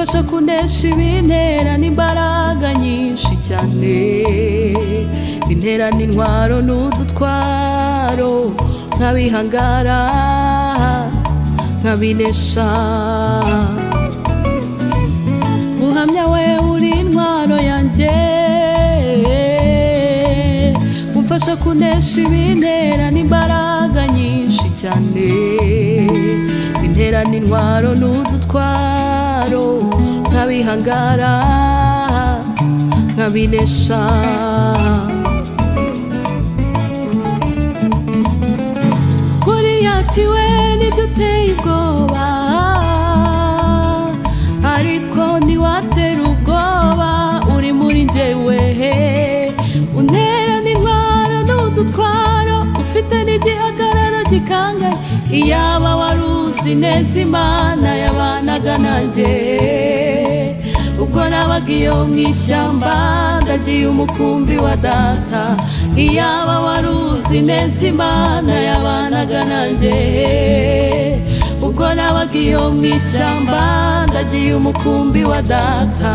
umfasha kunesha ibintera n'imbaraga nyinshi cyane, bintera n'intwaro n'udutwaro, nkabihangara nkabinesha. Uhamya we uri intwaro yanjye, umfasha kunesha ibintera n'imbaraga nyinshi cyane, bintera n'intwaro n'udutwaro, nkabihangara nkabinesha. Goliyati we niduteye ubwoba, ariko ntiwatera ubwoba, uri muri njyewe, untera n'intwaro n'udutwaro, ufite n'igihagararo gikangaye. Iyaba wari uzi neza Imana yabanaga nanjye, ubwo nabaga iyo mu ishyamba ndagiye umukumbi wa data. Iyaba wari uzi neza Imana yabanaga nanjye, ubwo nabaga iyo mu ishyamba ndagiye umukumbi wa data.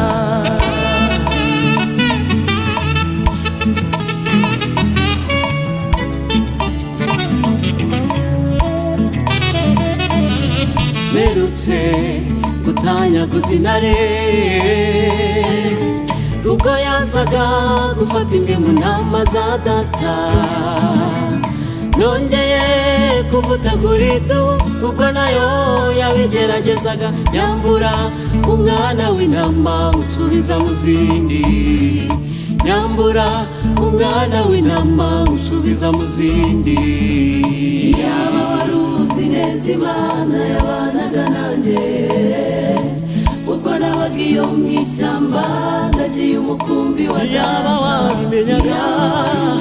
Merutse gutanyaguza intare, ubwo yazaga gufata imwe mu ntama za data. Nongeye kuvutagura idubu, ubwo nayo yabigeragezaga. Nyambura umwana w'intama usubiza mu zindi, nyambura umwana w'intama usubiza mu zindi. Yaba wari uzi neza Imana yabanaga nanjye, ubwo nabaga iyo mu ishyamba ndagiye umukumbi wa data. Yaba wabimenyaga,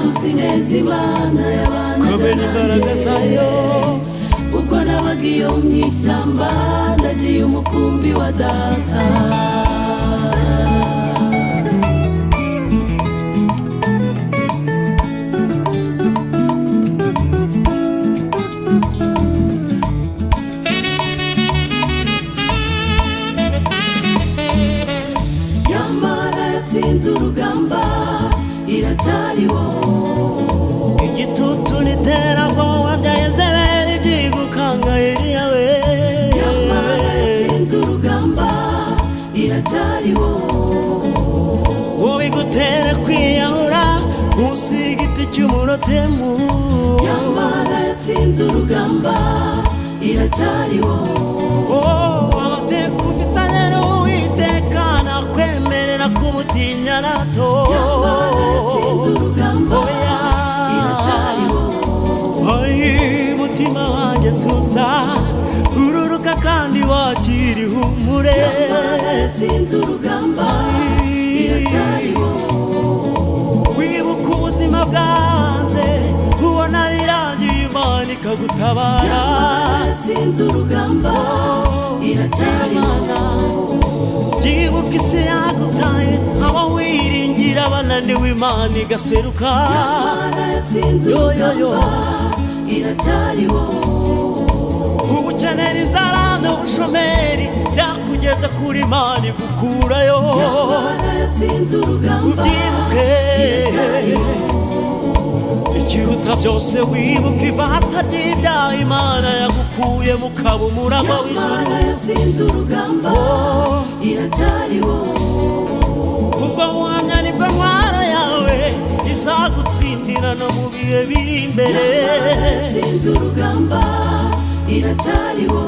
uzi neza Imana yabanaga nanjye, ubwo nabaga iyo mu ishyamba ndagiye umukumbi wa data. Urugamba iracyariho, igitutu n'iterabwoba bya Yezebeli byigukanga Eliya we. Nyamara yatsinze urugamba iracyariho, wowe gutere kwiyahura munsi y'igiti cy'umurotemu. Nyamara yatsinze urugamba iracyariho, amateka ufitanye n'Uwiteka nakwemerera kumutinya nato. Nyamara yatsinze urugamba iracyariho, mutima wanjye tuza ururuka kandi wakira ihumure. Nyamara yatsinze urugamba iracyariho, wibuka ubuzima bwanze ubona birangiye Imana ikagutabara. Nyamara yatsinze urugamba iracyariho, byibuka isi yagutaye abo wiringira bananiwe Imana igaseruka. Nyamara yatsinze urugamba iracyariho, ubukene n'inzara n'ubushomeri byakugeza kuri Imana igukurayo. Nyamara yatsinze urugamba ubyibuke, ikiruta byose wibuka ivata ry'ibyaha Imana yagukuye mu kaba umurama w'ijuru. Nyamara yatsinze urugamba iracyariho, ubwo buhamya nibwo ntwaro yawe izagutsindira no mu bihe biri imbere. Nyamara yatsinze urugamba iracyariho.